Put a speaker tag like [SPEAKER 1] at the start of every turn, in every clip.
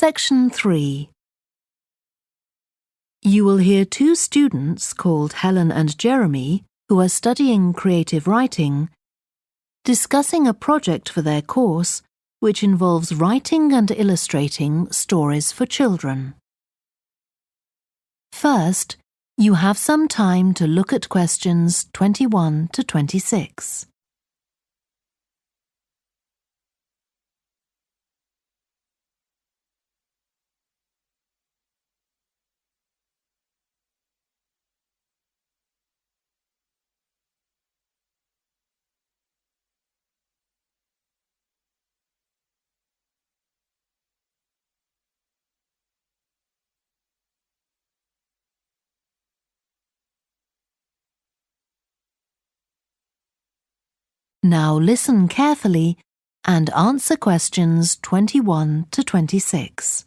[SPEAKER 1] Section 3. You will hear two students called Helen and Jeremy, who are studying creative writing, discussing a project for their course which involves writing and illustrating stories for children. First, you have some time to look at questions 21 to 26. Now listen carefully and answer questions 21 to 26.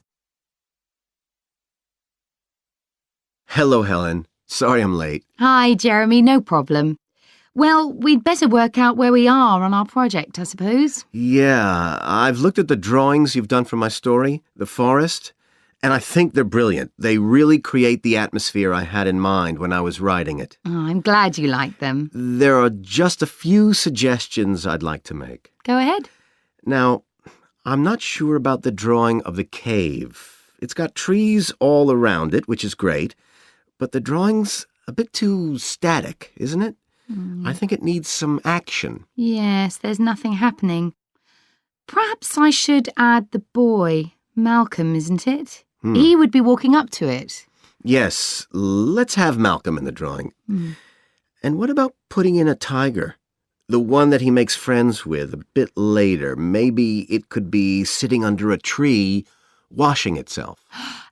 [SPEAKER 2] Hello, Helen. Sorry I'm late.
[SPEAKER 3] Hi, Jeremy, no problem. Well, we'd better work out where we are on our project, I suppose.
[SPEAKER 2] Yeah, I've looked at the drawings you've done for my story, The Forest, and I think they're brilliant. They really create the atmosphere I had in mind when I was writing it.
[SPEAKER 3] Oh, I'm glad you like them.
[SPEAKER 2] There are just a few suggestions I'd like to make.
[SPEAKER 3] Go ahead.
[SPEAKER 2] Now, I'm not sure about the drawing of the cave. It's got trees all around it, which is great, but the drawing's a bit too static, isn't it? I think it needs some action.
[SPEAKER 3] Yes, there's nothing happening. Perhaps I should add the boy, Malcolm, isn't it? He would be walking up to it.
[SPEAKER 2] Yes, let's have Malcolm in the drawing. And what about putting in a tiger? The one that he makes friends with a bit later. Maybe it could be sitting under a tree, washing itself.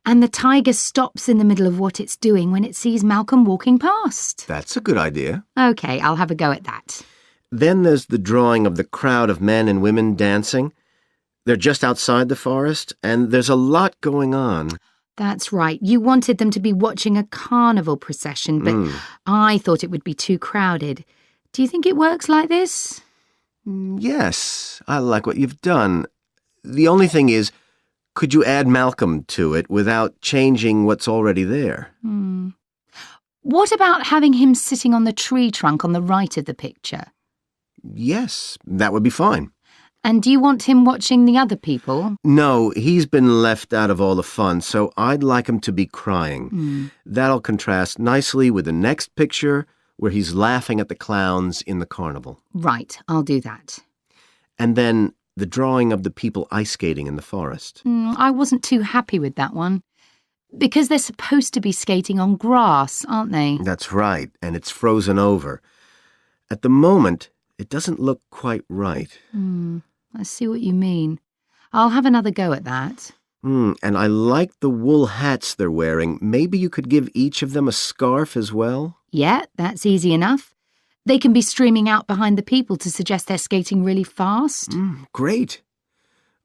[SPEAKER 3] And the tiger stops in the middle of what it's doing when it sees Malcolm walking past.
[SPEAKER 2] That's a good idea.
[SPEAKER 3] OK, I'll have a go at that.
[SPEAKER 2] Then there's the drawing of the crowd of men and women dancing. They're just outside the forest, and there's a lot going on.
[SPEAKER 3] That's right. You wanted them to be watching a carnival procession, but I thought it would be too crowded. Do you think it works like this?
[SPEAKER 2] Yes, I like what you've done. The only thing is, could you add Malcolm to it without changing what's already there?
[SPEAKER 3] What about having him sitting on the tree trunk on the right of the picture?
[SPEAKER 2] Yes, that would be fine.
[SPEAKER 3] And do you want him watching the other people?
[SPEAKER 2] No, he's been left out of all the fun, so I'd like him to be crying. That'll contrast nicely with the next picture where he's laughing at the clowns in the carnival.
[SPEAKER 3] Right, I'll do that.
[SPEAKER 2] And then the drawing of the people ice skating in the forest.
[SPEAKER 3] I wasn't too happy with that one. Because they're supposed to be skating on grass, aren't they?
[SPEAKER 2] That's right, and it's frozen over. At the moment, it doesn't look quite right.
[SPEAKER 3] I see what you mean. I'll have another go at that.
[SPEAKER 2] And I like the wool hats they're wearing. Maybe you could give each of them a scarf as well?
[SPEAKER 3] Yeah, that's easy enough. They can be streaming out behind the people to suggest they're skating really fast.
[SPEAKER 2] Great.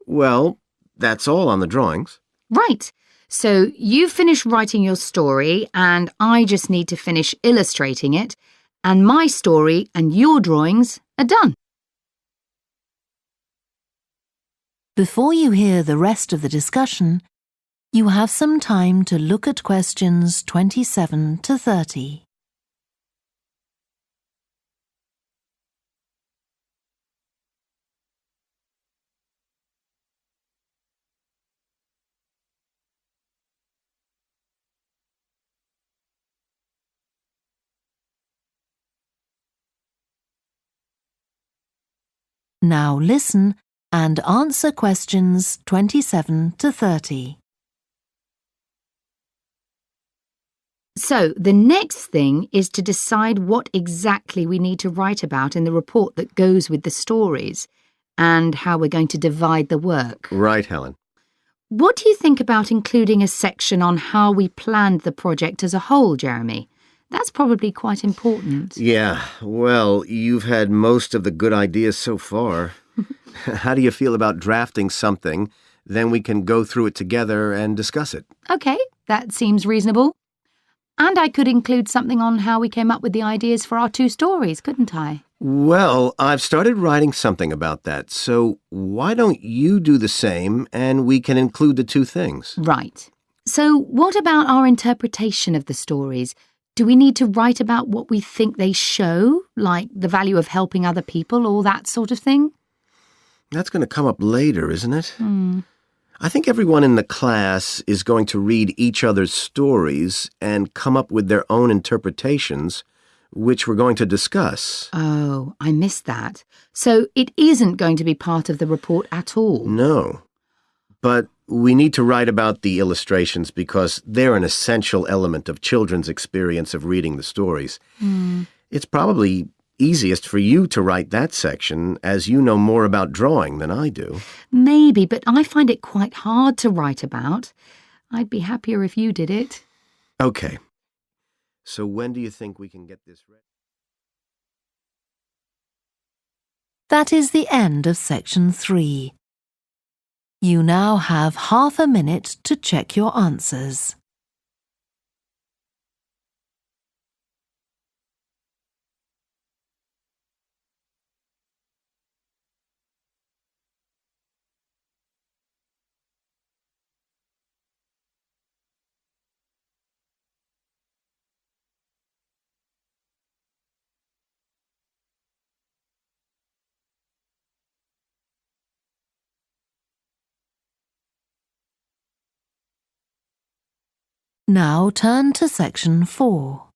[SPEAKER 2] Well, that's all on the drawings.
[SPEAKER 3] Right. So you finish writing your story and I just need to finish illustrating it, and my story and your drawings are done.
[SPEAKER 1] Before you hear the rest of the discussion, you have some time to look at questions 27 to 30. Now listen and answer questions 27 to 30.
[SPEAKER 3] So the next thing is to decide what exactly we need to write about in the report that goes with the stories and how we're going to divide the work.
[SPEAKER 2] Right, Helen.
[SPEAKER 3] What do you think about including a section on how we planned the project as a whole, Jeremy? That's probably quite important.
[SPEAKER 2] Yeah, well, you've had most of the good ideas so far. How do you feel about drafting something? Then we can go through it together and discuss it.
[SPEAKER 3] OK, that seems reasonable. And I could include something on how we came up with the ideas for our 2 stories, couldn't I?
[SPEAKER 2] Well, I've started writing something about that, so why don't you do the same and we can include the 2 things?
[SPEAKER 3] Right. So what about our interpretation of the stories? Do we need to write about what we think they show, like the value of helping other people, all that sort of thing?
[SPEAKER 2] That's going to come up later, isn't it? I think everyone in the class is going to read each other's stories and come up with their own interpretations, which we're going to discuss.
[SPEAKER 3] Oh, I missed that. So it isn't going to be part of the report at all?
[SPEAKER 2] No. But we need to write about the illustrations because they're an essential element of children's experience of reading the stories. It's probably easiest for you to write that section, as you know more about drawing than I do.
[SPEAKER 3] Maybe, but I find it quite hard to write about. I'd be happier if you did it.
[SPEAKER 2] Okay. So when do you think we can get this ready?
[SPEAKER 1] That is the end of section 3. You now have half a minute to check your answers. Now turn to section 4.